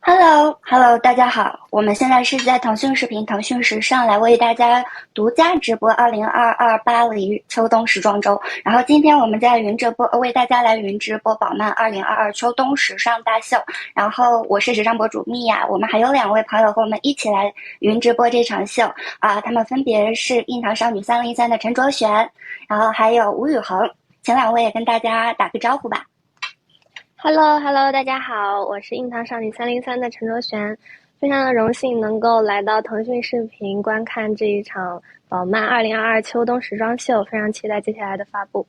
Hello，大家好，我们现在是在腾讯视频、腾讯时尚来为大家独家直播2022巴黎秋冬时装周。然后今天我们在云直播，为大家来云直播宝曼2022秋冬时尚大秀。然后我是时尚博主米娅，我们还有两位朋友和我们一起来云直播这场秀他们分别是印堂少女303的陈卓璇，然后还有吴宇恒，请两位也跟大家打个招呼吧。Hello，大家好，我是印堂少女303的陈卓璇，非常的荣幸能够来到腾讯视频观看这一场宝曼2022秋冬时装秀，非常期待接下来的发布。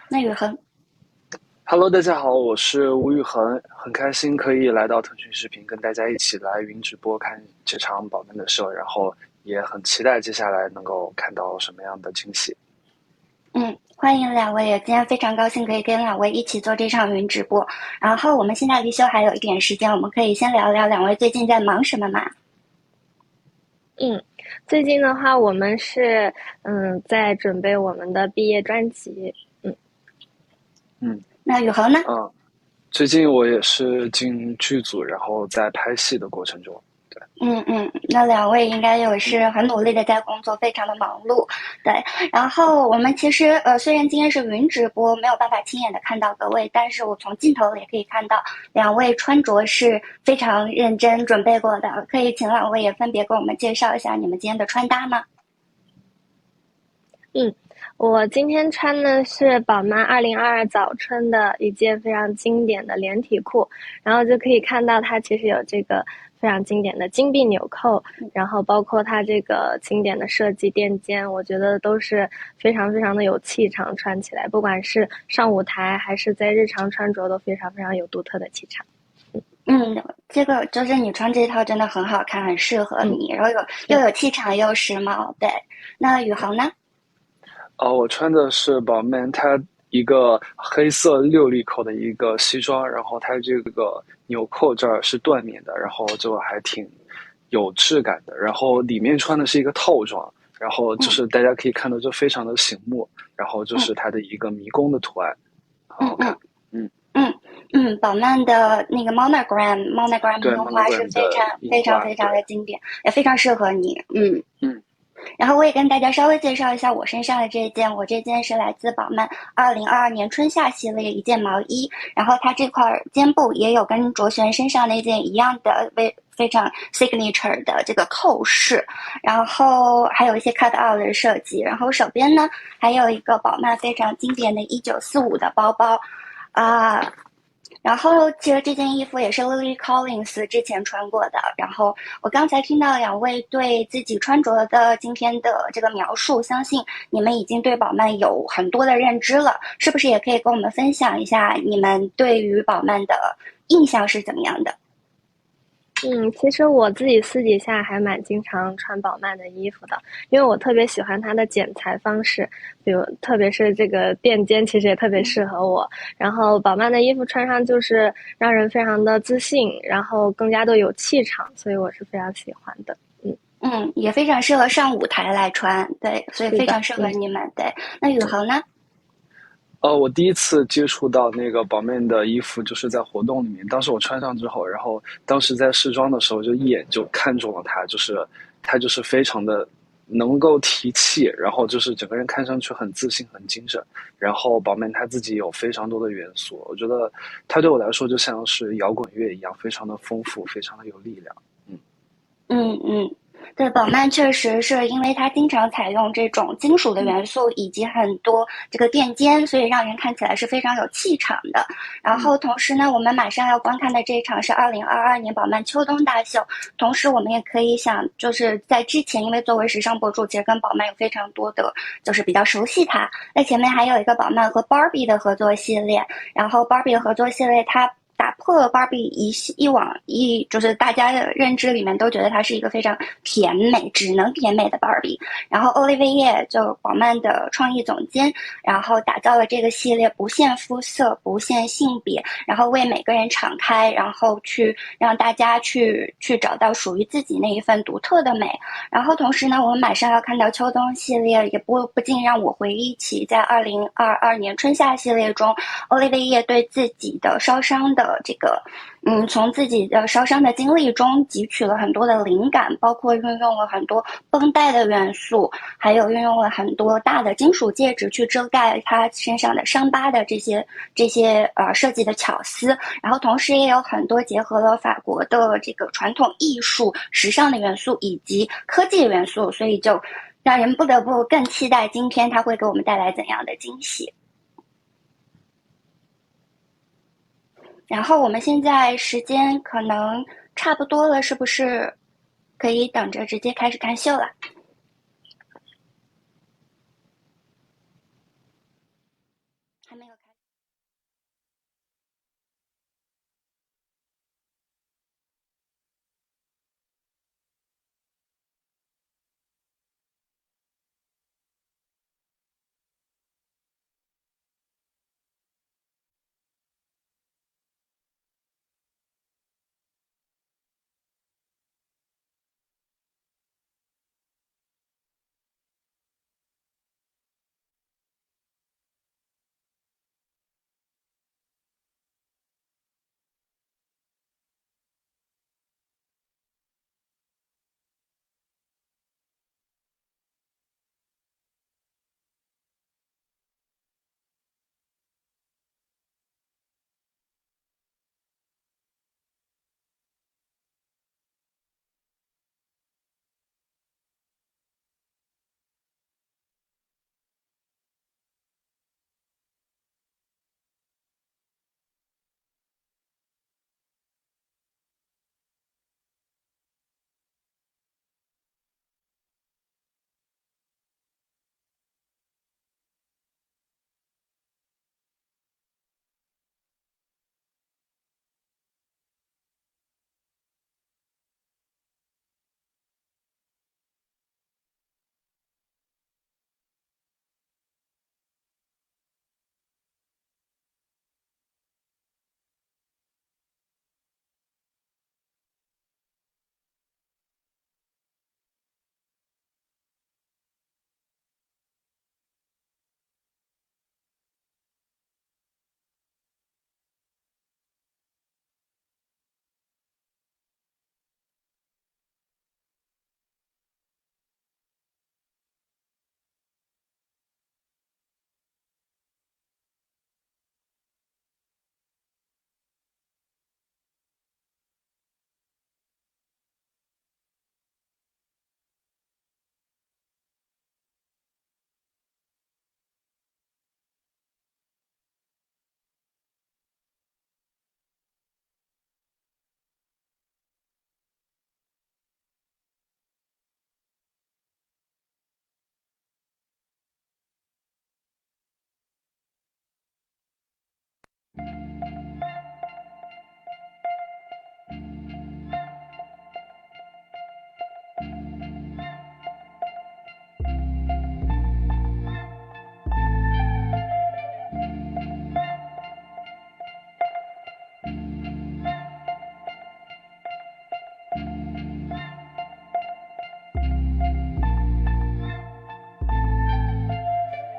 那宇恒。Hello，大家好，我是吴宇恒，很开心可以来到腾讯视频，跟大家一起来云直播看这场宝曼的秀，然后也很期待接下来能够看到什么样的惊喜。欢迎两位，今天非常高兴可以跟两位一起做这场云直播。然后我们现在离休还有一点时间，我们可以先聊聊两位最近在忙什么嘛？最近的话，我们是在准备我们的毕业专辑。那宇恒呢？最近我也是进剧组，然后在拍戏的过程中。那两位应该也是很努力的在工作，非常的忙碌。对，然后我们其实虽然今天是云直播，没有办法亲眼的看到各位，但是我从镜头里也可以看到两位穿着是非常认真准备过的。可以请两位也分别给我们介绍一下你们今天的穿搭吗？我今天穿的是宝曼2022早春的一件非常经典的连体裤，然后就可以看到它其实有这个非常经典的金币纽扣，然后包括它这个经典的设计垫肩，我觉得都是非常非常的有气场，穿起来不管是上舞台还是在日常穿着都非常非常有独特的气场。这个就是你穿这套真的很好看，很适合你，然后又有气场又时髦。对，那宇恒呢？我穿的是宝曼它一个黑色6粒扣的一个西装，然后它这个纽扣这儿是缎面的，然后就还挺有质感的。然后里面穿的是一个套装，然后就是大家可以看到就非常的醒目，然后就是它的一个迷宫的图案，很好看。宝曼的那个 monogram 对樱花是非常的经典，也非常适合你。然后我也跟大家稍微介绍一下我身上的这件，我这件是来自宝曼2022年春夏系列一件毛衣，然后它这块肩部也有跟卓璇身上那件一样的非常 signature 的这个扣饰，然后还有一些 cut out 的设计，然后手边呢还有一个宝曼非常经典的1945的包包然后其实这件衣服也是 Lily Collins 之前穿过的。然后我刚才听到两位对自己穿着的今天的这个描述，相信你们已经对宝曼有很多的认知了，是不是也可以跟我们分享一下你们对于宝曼的印象是怎么样的？其实我自己私底下还蛮经常穿宝曼的衣服的，因为我特别喜欢它的剪裁方式，比如特别是这个垫肩，其实也特别适合我。然后宝曼的衣服穿上就是让人非常的自信，然后更加的有气场，所以我是非常喜欢的。也非常适合上舞台来穿，对，所以非常适合你们。对，那宇恒呢？我第一次接触到那个宝曼的衣服，就是在活动里面。当时我穿上之后，然后当时在试装的时候，就一眼就看中了它，它就是非常的能够提气，然后就是整个人看上去很自信、很精神。然后宝曼它自己有非常多的元素，我觉得它对我来说就像是摇滚乐一样，非常的丰富，非常的有力量。对，宝曼确实是因为它经常采用这种金属的元素以及很多这个垫肩，所以让人看起来是非常有气场的。然后同时呢，我们马上要观看的这场是2022年宝曼秋冬大秀，同时我们也可以想，就是在之前，因为作为时尚博主，其实跟宝曼有非常多的就是比较熟悉它。在前面还有一个宝曼和 Barbie 的合作系列，然后 Barbie 的合作系列它打破了 Barbie 就是大家的认知里面都觉得它是一个非常甜美，只能甜美的 Barbie。然后 Olivier 就宝曼的创意总监，然后打造了这个系列不限肤色、不限性别，然后为每个人敞开，然后去让大家去找到属于自己那一份独特的美。然后同时呢，我们马上要看到秋冬系列，也不禁让我回忆起在2022年春夏系列中，Olivier对自己的烧伤的从自己的烧伤的经历中汲取了很多的灵感，包括运用了很多绷带的元素，还有运用了很多大的金属戒指去遮盖他身上的伤疤的这些设计的巧思，然后同时也有很多结合了法国的这个传统艺术、时尚的元素以及科技的元素，所以就让人不得不更期待今天它会给我们带来怎样的惊喜。然后我们现在时间可能差不多了，是不是可以等着直接开始看秀了？还没有开始。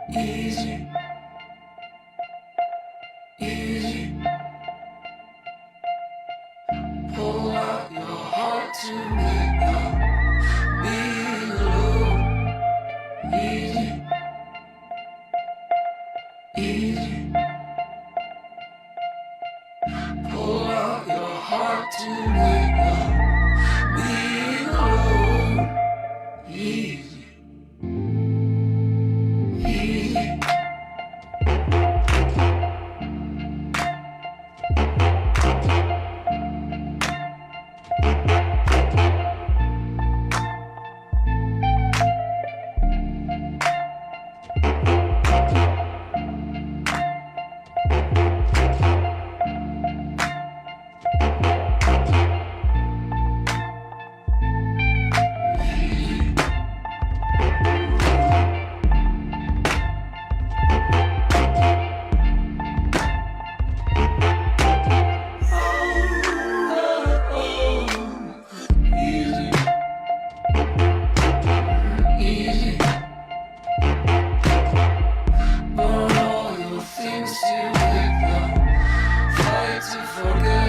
Easy, easy. Pull out your heart to make up. Be alone. Easy, easy. Pull out your heart to make up. Be alone. Easy, easy. Burn all your things till they come. Fight to forget.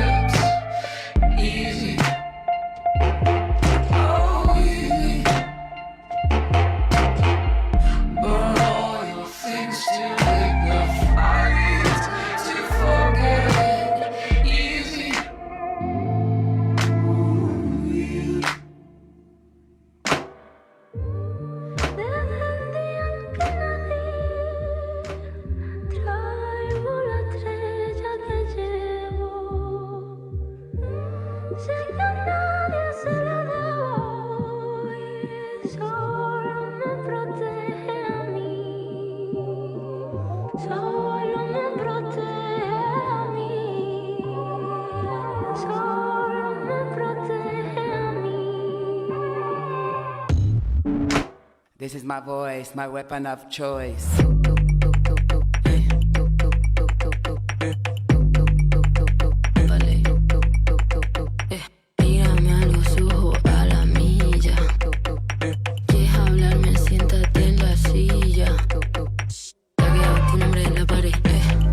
This is my voice, my weapon of choice. Mírame a los ojos a la milla. Quieres hablarme, siéntate en la silla. Tagueado tu nombre en la pared,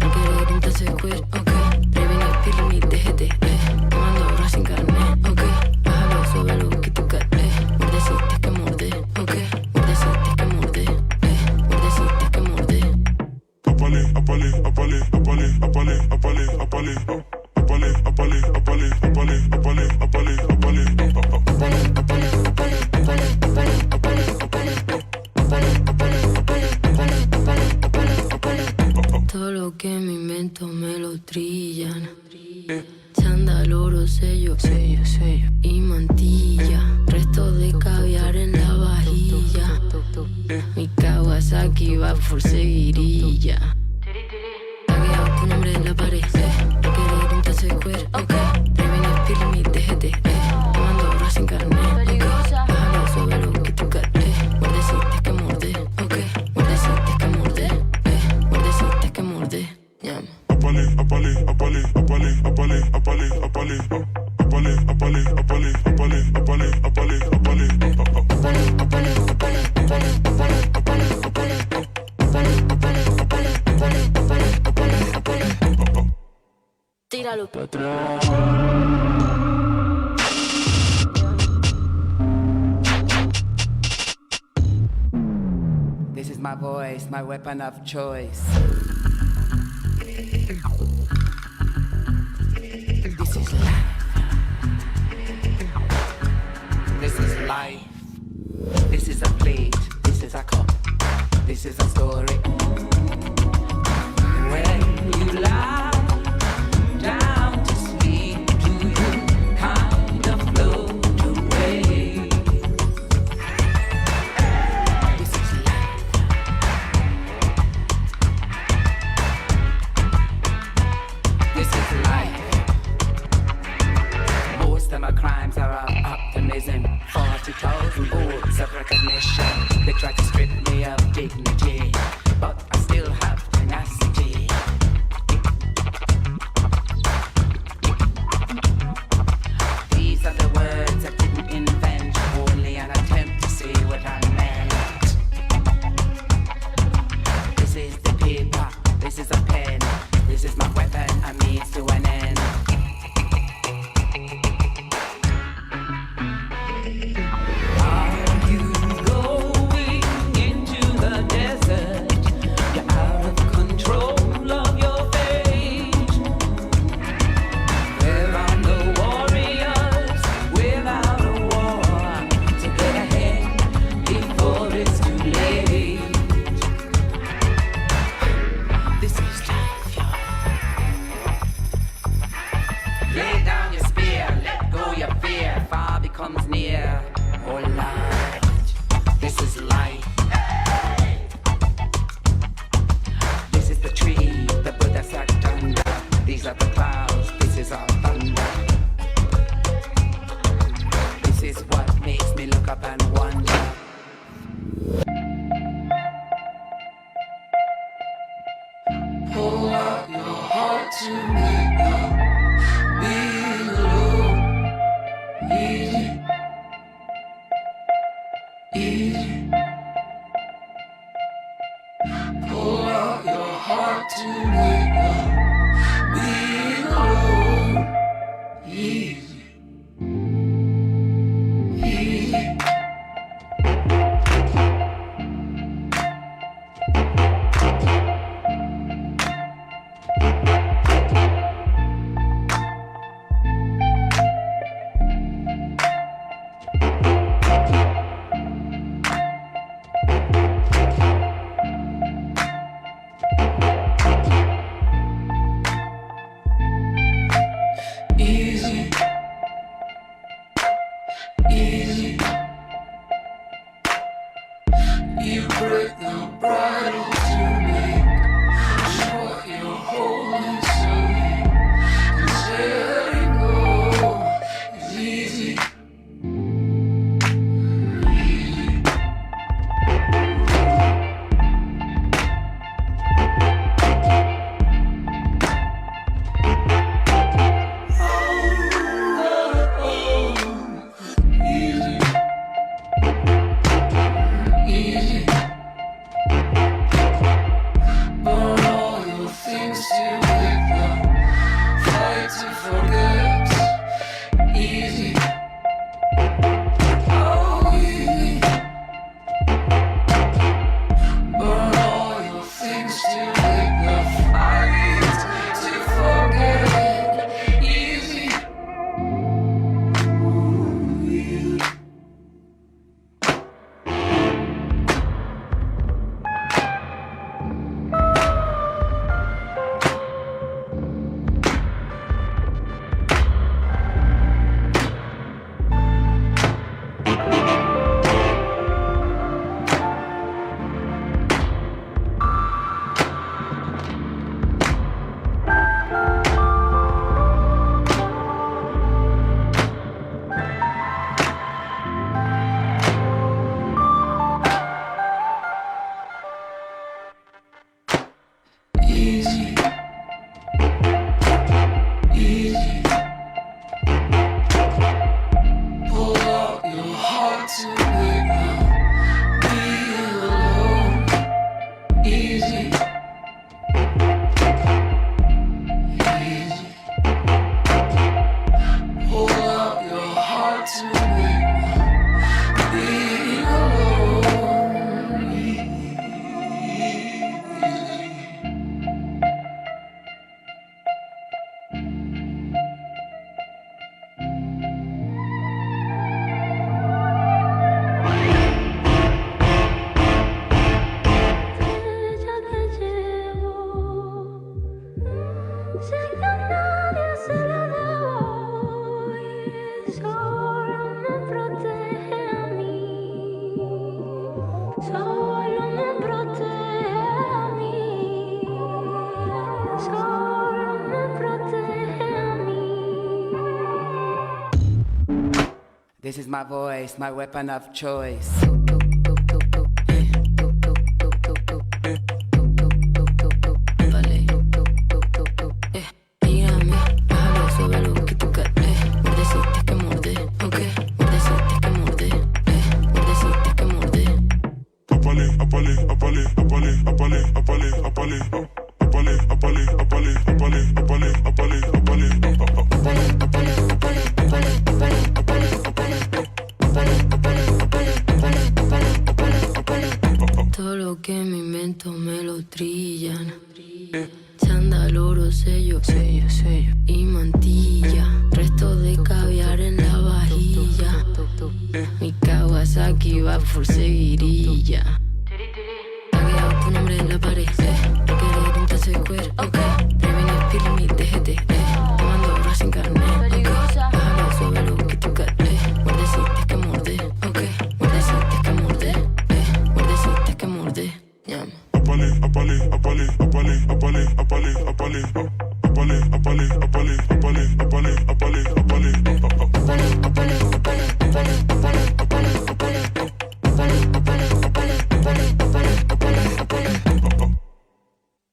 no quieres un tercer square, ok. Preveni, pirni, déjete, tomando horas sin carne, ok. Bájalo, súbelo, que tú caes, mordeciste que morde, ok. Mordeciste que morde, mordeciste que morde. Apale, apale, apale, apale, apale, apale, apale, apale, apale, apale, apale, apale, apale, Todo lo que me invento me lo trillan. Chándal, oro, sello, sello, sello y mantilla. Resto de caviar en la vajilla. Mi Kawasaki va por seguirilla. Tagueado tu nombre en la pared, no quieres un tercer square, ok. Preveni, pirni, déjete, tomando horas sin carne, ok. Bájalo, súbelo, que tú caes, mordeciste que morde, ok. Mordeciste que morde, mordeciste que morde, llama. apale, apale, apale, apale, apale, apale, apale, apale, apale, apale, apale, apale, apale, Tíralo para atrás. This is my voice, my weapon of choice. This is life. This is life. This is a plate. This is a cup. This is a story. When you lie down to sleep, do you kind of float away? This is life. This is life. Most of my crimes are of optimism. 40,000 volts of recognition. They try to strip me of dignity, but I still have tenacity. These are the words I didn't invent, only an attempt to say what I meant. This is the paper, this is a pen, this is my weapon, a means to an end. Are you going into the desert? You're out of control of your fate. There are no warriors without a war to get ahead before it's too late. This is life, y'all. Lay down your spear, let go your fear. Far becomes near. Oh Lord, this is life. This is the tree, the Buddha sat under. These are the clouds, this is our thunder. This is what makes me look up and wonder. Pour out your heart to make up. Be alone. Easy. Easy. Pour out your heart to make up. Be alone. Easy. Easy. Sé que a nadie se la doy, solo me protege a mí, solo me protege a mí, solo me protege a mí. This is my voice, my weapon of choice. Todo lo que me invento me lo trillan. Chándal, oro, sello, y mantilla. Resto de caviar en la vajilla. Mi Kawasaki va por seguirilla. Tagueado tu nombre en la pared. Requerir un tercer square, ok. Prevenir, pirmi, DGT, te mando horas sin carnet, ok. Bájalo, súbelo, que tú caes. Muerdecitas que morder, ok. Muerdecitas que morder, muerdecitas que morder. Llama.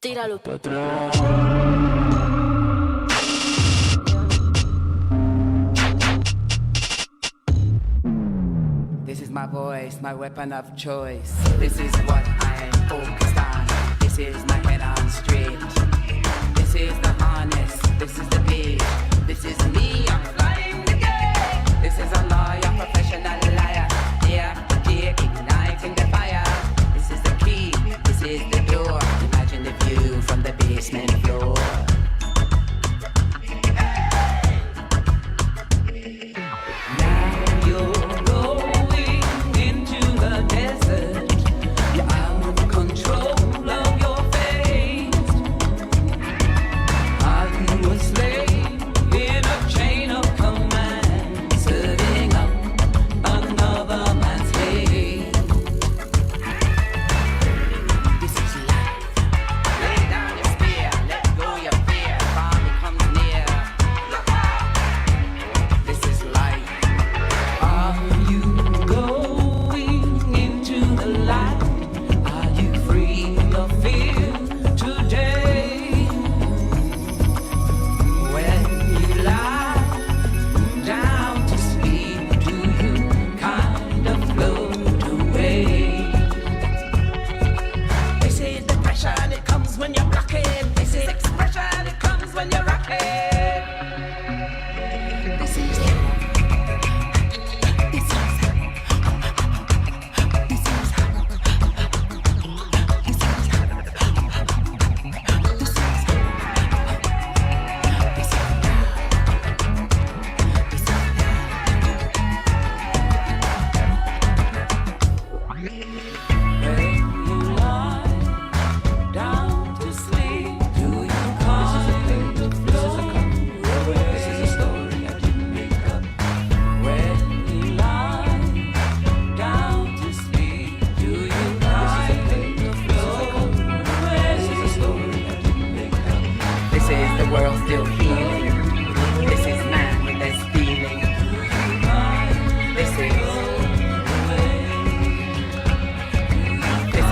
Tíralo para atrás. This is my voice, my weapon of choice. This is what I am focused on. This is my head on straight. This is the harness, this is the beat. This is me, I'm flying the gate. This is a lawyer, professional liar. Yeah, igniting the fire. This is the key, this is the door. Imagine the view from the basement floor. Now you're going into the desert. You're out of control of your fate. Are you a slave in a chain of command, serving up another man's hate? This is life. Lay down your spear, let go your fear. Farm becomes near. This is life. Are you going into the light? Are you free of fear today? When you lie down to sleep, do you kind of float away? This is depression, it comes when you're blocking. This is expression, it comes when you're rocking. This is down to sleep. Do you kind of float away? This is a story I didn't make up. When you lie down to sleep, do you kind of float away? This is a story I didn't make up. This is the world still healing. This is man with this feeling. This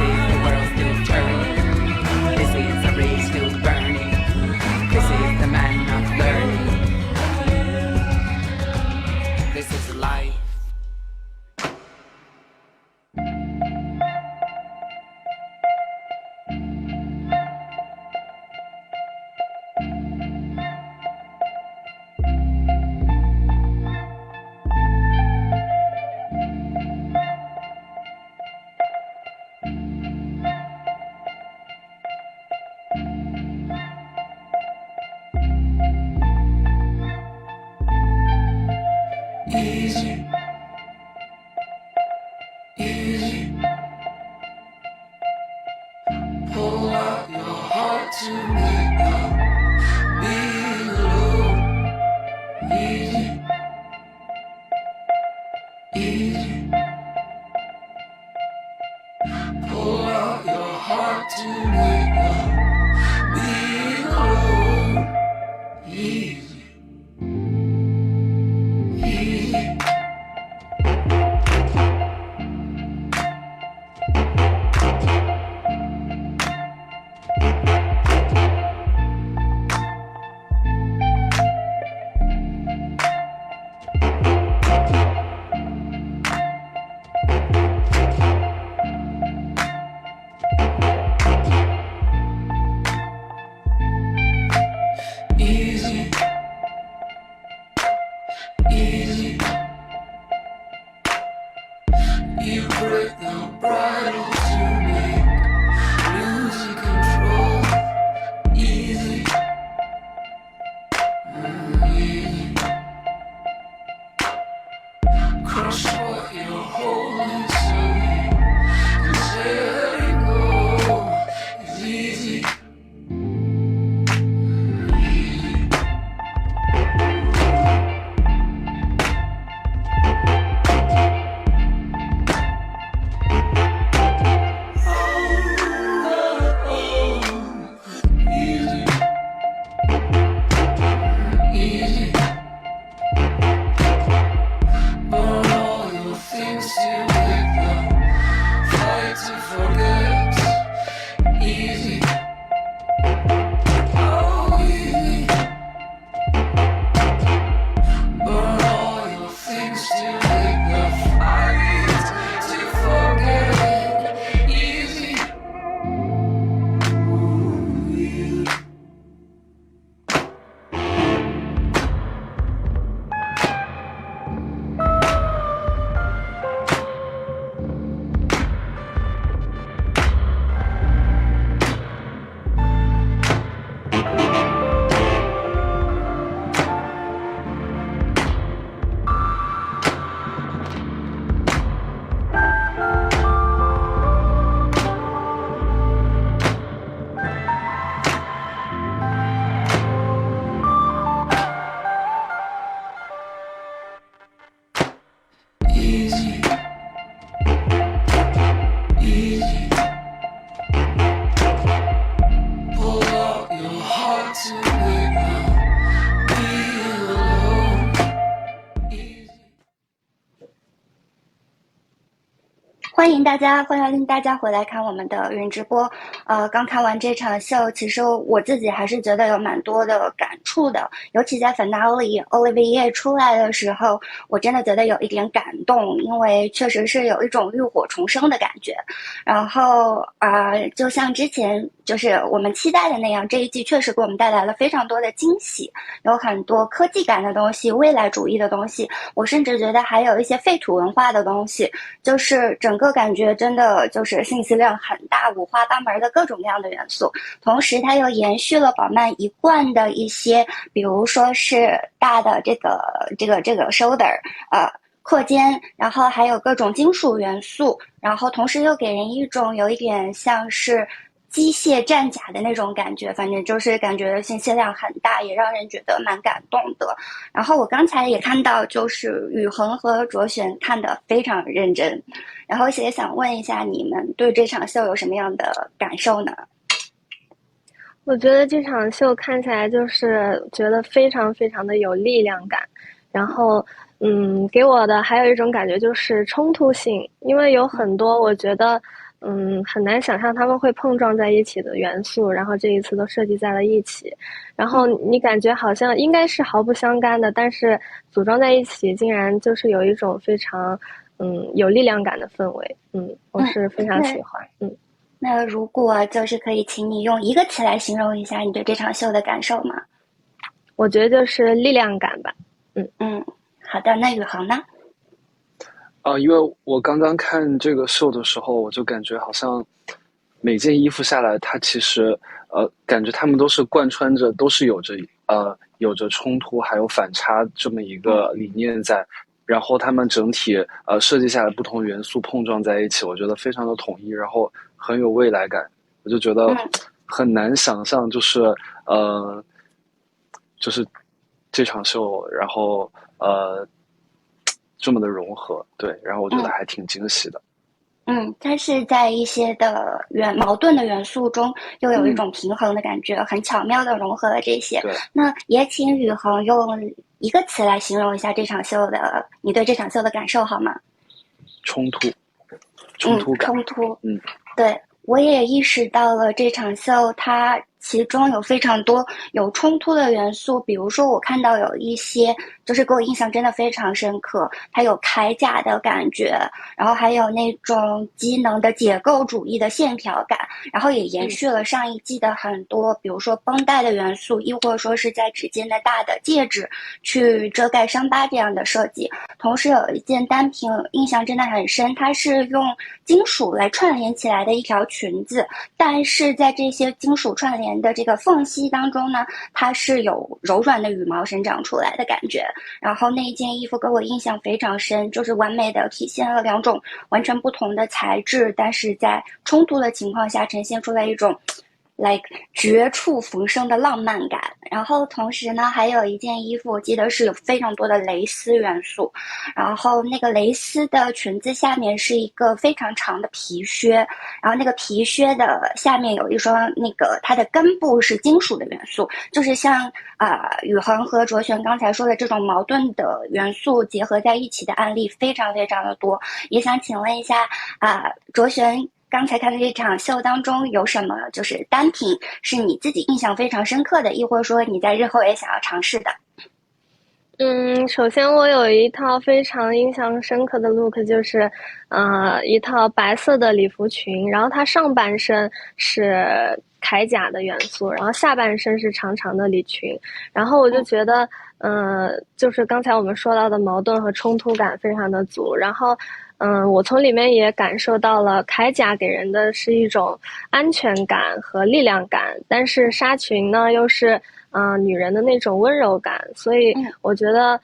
is the world still turning. This is a ray still burning. This is the man not learning. This is life. 欢迎大家回来看我们的云直播。刚看完这场秀，其实我自己还是觉得有蛮多的感触的，尤其在 finale Olivier 出来的时候，我真的觉得有一点感动，因为确实是有一种浴火重生的感觉。然后就像之前就是我们期待的那样，这一季确实给我们带来了非常多的惊喜，有很多科技感的东西、未来主义的东西，我甚至觉得还有一些废土文化的东西，就是整个感觉真的就是信息量很大，五花八门的各种各样的元素。同时它又延续了宝曼一贯的一些，比如说是大的这个 shoulder 扩肩，然后还有各种金属元素，然后同时又给人一种有一点像是机械战甲的那种感觉，反正就是感觉信息量很大，也让人觉得蛮感动的。然后我刚才也看到，就是宇恒和卓璇看得非常认真，然后也想问一下你们对这场秀有什么样的感受呢？我觉得这场秀看起来就是觉得非常非常的有力量感，然后给我的还有一种感觉就是冲突性，因为有很多我觉得很难想象他们会碰撞在一起的元素，然后这一次都设计在了一起，然后你感觉好像应该是毫不相干的，但是组装在一起竟然就是有一种非常有力量感的氛围，我是非常喜欢。那如果就是可以请你用一个词来形容一下你对这场秀的感受吗？我觉得就是力量感吧。好的，那宇恒呢？因为我刚刚看这个秀的时候，我就感觉好像每件衣服下来，它其实感觉他们都是贯穿着，都是有着冲突还有反差这么一个理念在，然后他们整体设计下来不同元素碰撞在一起，我觉得非常的统一，然后很有未来感。我就觉得很难想象，就是这场秀，然后这么的融合，对，然后我觉得还挺惊喜的。它是在一些的矛盾的元素中，又有一种平衡的感觉，很巧妙的融合了这些。那也请宇恒用一个词来形容一下这场秀的，你对这场秀的感受好吗？冲突感。冲突。对，我也意识到了这场秀它其中有非常多有冲突的元素，比如说我看到有一些就是给我印象真的非常深刻，它有铠甲的感觉，然后还有那种机能的解构主义的线条感，然后也延续了上一季的很多比如说绷带的元素，亦或者说是在指尖的大的戒指去遮盖伤疤这样的设计。同时有一件单品印象真的很深，它是用金属来串联起来的一条裙子，但是在这些金属串联的这个缝隙当中呢，它是有柔软的羽毛生长出来的感觉。然后那一件衣服给我印象非常深，就是完美的体现了两种完全不同的材质，但是在冲突的情况下呈现出来一种绝处逢生的浪漫感。然后同时呢，还有一件衣服我记得是有非常多的蕾丝元素，然后那个蕾丝的裙子下面是一个非常长的皮靴，然后那个皮靴的下面有一双它的根部是金属的元素，就是像宇恒和卓璇刚才说的这种矛盾的元素结合在一起的案例非常非常的多。也想请问一下卓璇，刚才看的这场秀当中有什么就是单品是你自己印象非常深刻的，亦或者说你在日后也想要尝试的？首先我有一套非常印象深刻的 look， 就是一套白色的礼服裙，然后它上半身是铠甲的元素，然后下半身是长长的礼裙，然后我就觉得就是刚才我们说到的矛盾和冲突感非常的足，然后我从里面也感受到了铠甲给人的是一种安全感和力量感，但是纱裙呢又是女人的那种温柔感，所以我觉得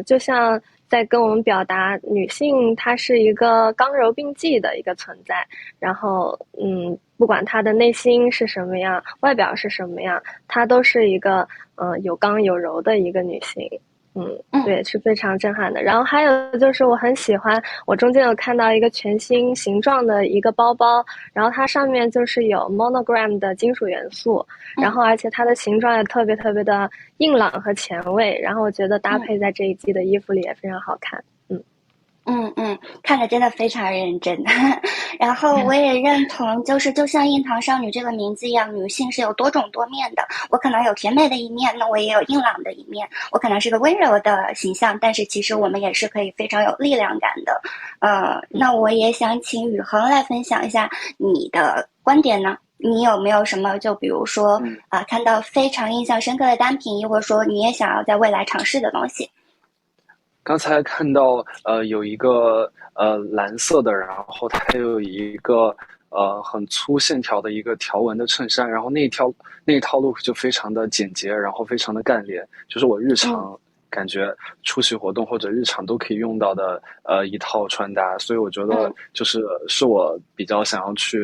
就像在跟我们表达女性她是一个刚柔并济的一个存在，然后不管她的内心是什么样，外表是什么样，她都是一个有刚有柔的一个女性。对，是非常震撼的。然后还有就是我很喜欢，我中间有看到一个全新形状的一个包包，然后它上面就是有 monogram 的金属元素，然后而且它的形状也特别特别的硬朗和前卫，然后我觉得搭配在这一季的衣服里也非常好看。看的真的非常认真。然后我也认同，就是就像印堂少女这个名字一样，女性是有多种多面的。我可能有甜美的一面，那我也有硬朗的一面。我可能是个温柔的形象，但是其实我们也是可以非常有力量感的。那我也想请宇恒来分享一下你的观点呢？你有没有什么，就比如说看到非常印象深刻的单品，亦或者说你也想要在未来尝试的东西？刚才看到有一个蓝色的，然后它有一个很粗线条的一个条纹的衬衫，然后那一套 look 就非常的简洁，然后非常的干练，就是我日常感觉出席活动或者日常都可以用到的一套穿搭，所以我觉得是我比较想要去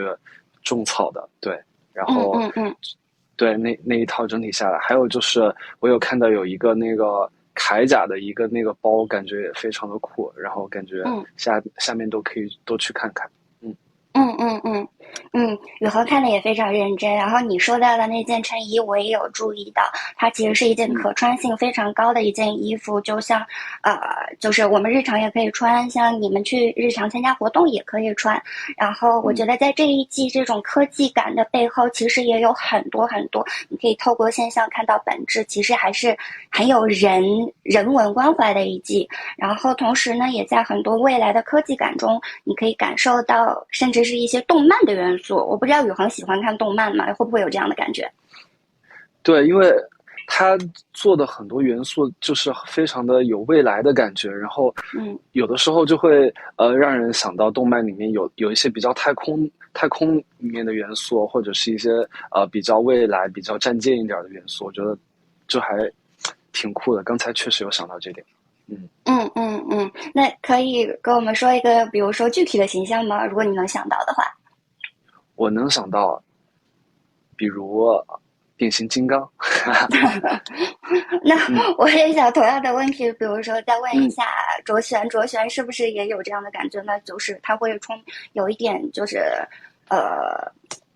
种草的，对，然后对那一套整体下来，还有就是我有看到有一个那个铠甲的一个那个包，感觉也非常的酷，然后感觉下面都可以多去看看。宇恒看的也非常认真。然后你说到的那件衬衣，我也有注意到，它其实是一件可穿性非常高的一件衣服，就像就是我们日常也可以穿，像你们去日常参加活动也可以穿。然后我觉得在这一季这种科技感的背后，其实也有很多很多，你可以透过现象看到本质，其实还是很有人文关怀的一季。然后同时呢，也在很多未来的科技感中，你可以感受到甚至是一些动漫的元素。我不知道宇恒喜欢看动漫吗？会不会有这样的感觉？对，因为他做的很多元素就是非常的有未来的感觉，然后有的时候就会让人想到动漫里面有一些比较太空里面的元素，或者是一些比较未来比较战舰一点的元素，我觉得就还挺酷的。刚才确实有想到这点。那可以跟我们说一个比如说具体的形象吗？如果你能想到的话。我能想到比如变形金刚。那我也想同样的问题，比如说再问一下卓璇是不是也有这样的感觉呢？就是他会有一点就是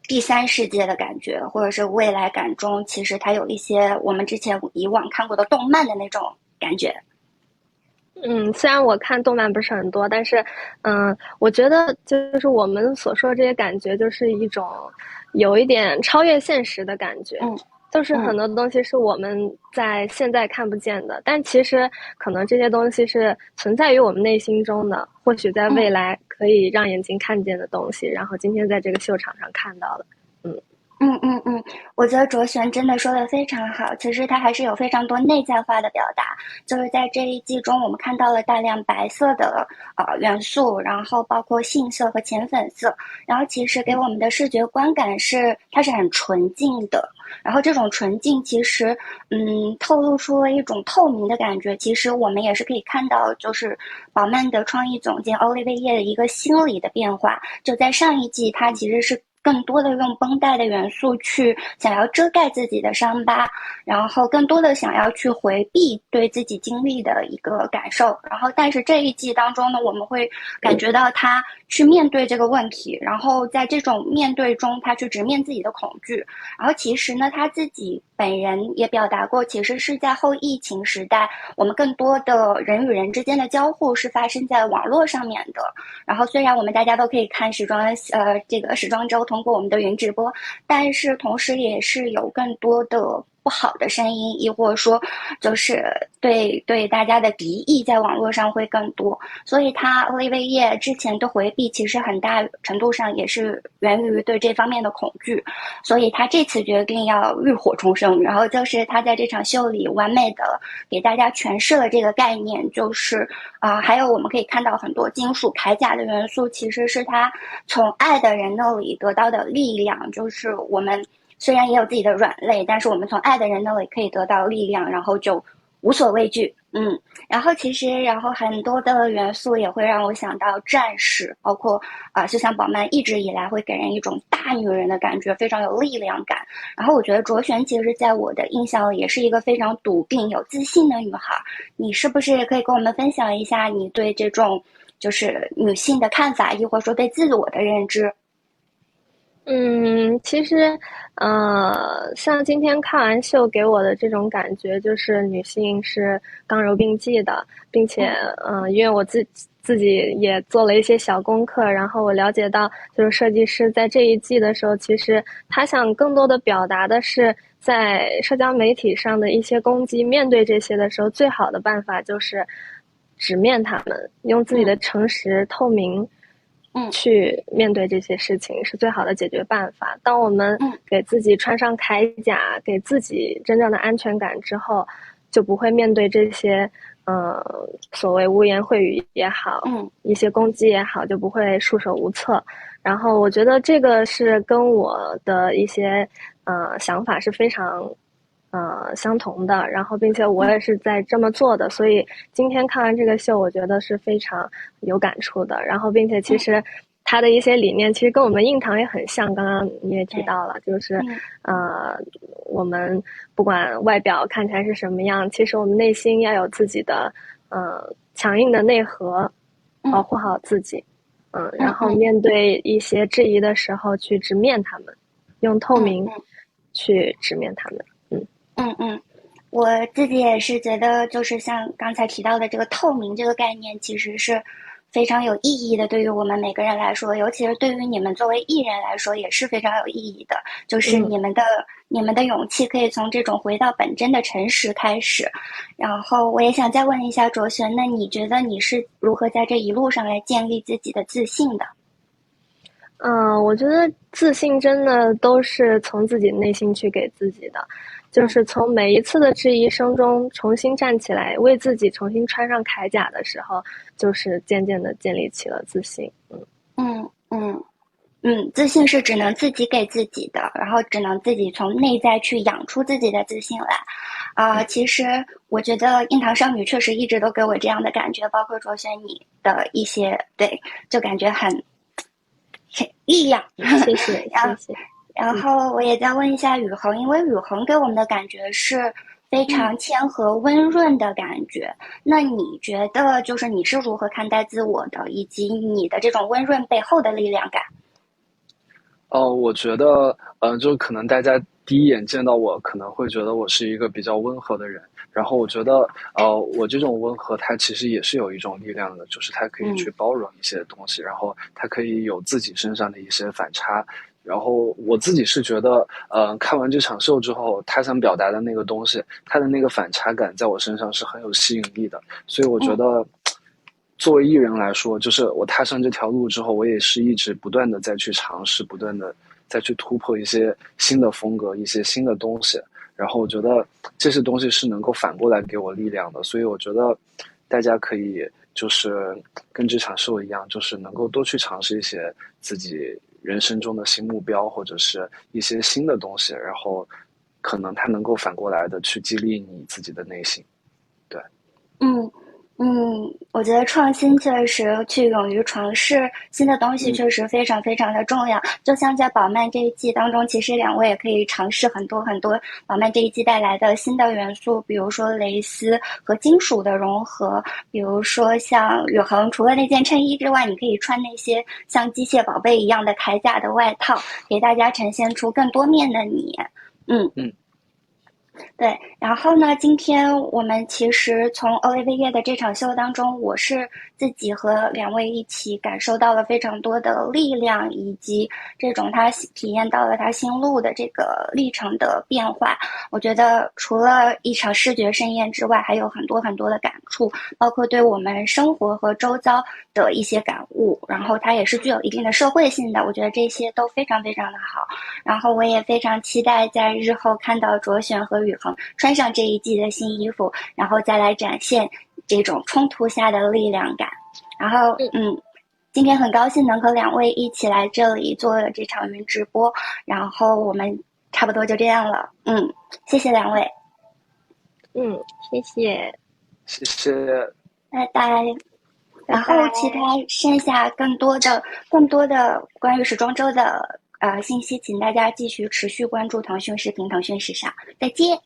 第三世界的感觉，或者是未来感中，其实它有一些我们之前以往看过的动漫的那种感觉。虽然我看动漫不是很多，但是我觉得就是我们所说的这些感觉，就是一种有一点超越现实的感觉。就是很多东西是我们在现在看不见的，但其实可能这些东西是存在于我们内心中的，或许在未来可以让眼睛看见的东西，然后今天在这个秀场上看到的。我觉得卓璇真的说的非常好，其实它还是有非常多内在化的表达，就是在这一季中我们看到了大量白色的元素，然后包括杏色和浅粉色，然后其实给我们的视觉观感是它是很纯净的，然后这种纯净其实透露出了一种透明的感觉。其实我们也是可以看到，就是宝曼的创意总监奥利维耶的一个心理的变化，就在上一季他其实是更多的用绷带的元素去想要遮盖自己的伤疤，然后更多的想要去回避对自己经历的一个感受。然后但是这一季当中呢，我们会感觉到他去面对这个问题，然后在这种面对中他去直面自己的恐惧。然后其实呢，他自己本人也表达过，其实是在后疫情时代，我们更多的人与人之间的交互是发生在网络上面的。然后虽然我们大家都可以看这个时装周通过我们的云直播，但是同时也是有更多的不好的声音，亦或者说就是对大家的敌意在网络上会更多。所以他奥利维耶之前的回避其实很大程度上也是源于对这方面的恐惧，所以他这次决定要浴火重生。然后就是他在这场秀里完美的给大家诠释了这个概念，就是还有我们可以看到很多金属铠甲的元素，其实是他从爱的人那里得到的力量，就是我们虽然也有自己的软肋，但是我们从爱的人那里可以得到力量，然后就无所畏惧。然后很多的元素也会让我想到战士，包括就像宝曼一直以来会给人一种大女人的感觉，非常有力量感。然后我觉得卓璇其实在我的印象里也是一个非常笃定有自信的女孩。你是不是也可以跟我们分享一下你对这种就是女性的看法，亦或者说对自我的认知？其实，像今天看完秀给我的这种感觉，就是女性是刚柔并济的，并且，因为我自己也做了一些小功课，然后我了解到，就是设计师在这一季的时候，其实他想更多的表达的是，在社交媒体上的一些攻击，面对这些的时候，最好的办法就是直面他们，用自己的诚实、透明。去面对这些事情是最好的解决办法。当我们给自己穿上铠甲，给自己真正的安全感之后，就不会面对这些所谓污言秽语也好，一些攻击也好，就不会束手无策。然后我觉得这个是跟我的一些想法是非常相同的，然后并且我也是在这么做的，所以今天看完这个秀，我觉得是非常有感触的。然后并且其实他的一些理念其实跟我们印堂也很像，刚刚你也提到了，就是我们不管外表看起来是什么样，其实我们内心要有自己的强硬的内核，保护好自己，然后面对一些质疑的时候去直面他们，用透明去直面他们。我自己也是觉得，就是像刚才提到的这个透明这个概念，其实是非常有意义的，对于我们每个人来说，尤其是对于你们作为艺人来说，也是非常有意义的。就是你们的勇气可以从这种回到本真的诚实开始。然后我也想再问一下卓璇，那你觉得你是如何在这一路上来建立自己的自信的？我觉得自信真的都是从自己内心去给自己的。就是从每一次的质疑声中重新站起来，为自己重新穿上铠甲的时候，就是渐渐的建立起了自信。自信是只能自己给自己的，然后只能自己从内在去养出自己的自信来。其实我觉得印堂少女确实一直都给我这样的感觉，包括卓璇你的一些就感觉很力量。谢谢谢谢。然后我也再问一下宇恒，因为宇恒给我们的感觉是非常谦和温润的感觉。那你觉得就是你是如何看待自我的，以及你的这种温润背后的力量感？我觉得就可能大家第一眼见到我可能会觉得我是一个比较温和的人，然后我觉得我这种温和它其实也是有一种力量的，就是它可以去包容一些东西，然后它可以有自己身上的一些反差。然后我自己是觉得看完这场秀之后，他想表达的那个东西，他的那个反差感在我身上是很有吸引力的。所以我觉得作为艺人来说，就是我踏上这条路之后，我也是一直不断的再去尝试，不断的再去突破一些新的风格，一些新的东西。然后我觉得这些东西是能够反过来给我力量的。所以我觉得大家可以就是跟这场秀一样，就是能够多去尝试一些自己人生中的新目标，或者是一些新的东西，然后可能它能够反过来的去激励你自己的内心。对。我觉得创新确实去勇于尝试新的东西确实非常非常的重要。就像在宝曼这一季当中，其实两位也可以尝试很多很多宝曼这一季带来的新的元素，比如说蕾丝和金属的融合，比如说像宇恒除了那件衬衣之外，你可以穿那些像机械宝贝一样的铠甲的外套，给大家呈现出更多面的你。对，然后呢，今天我们其实从 Olivia 的这场秀当中，我是自己和两位一起感受到了非常多的力量，以及这种他体验到了他心路的这个历程的变化。我觉得除了一场视觉盛宴之外，还有很多很多的感触，包括对我们生活和周遭的一些感悟，然后它也是具有一定的社会性的，我觉得这些都非常非常的好。然后我也非常期待在日后看到卓璇和宇恒穿上这一季的新衣服，然后再来展现这种冲突下的力量感。然后今天很高兴能和两位一起来这里做这场云直播，然后我们差不多就这样了。谢谢两位。谢谢。谢谢。拜拜。然后其他剩下更多的关于时装周的信息，请大家继续持续关注腾讯视频、腾讯时尚。再见。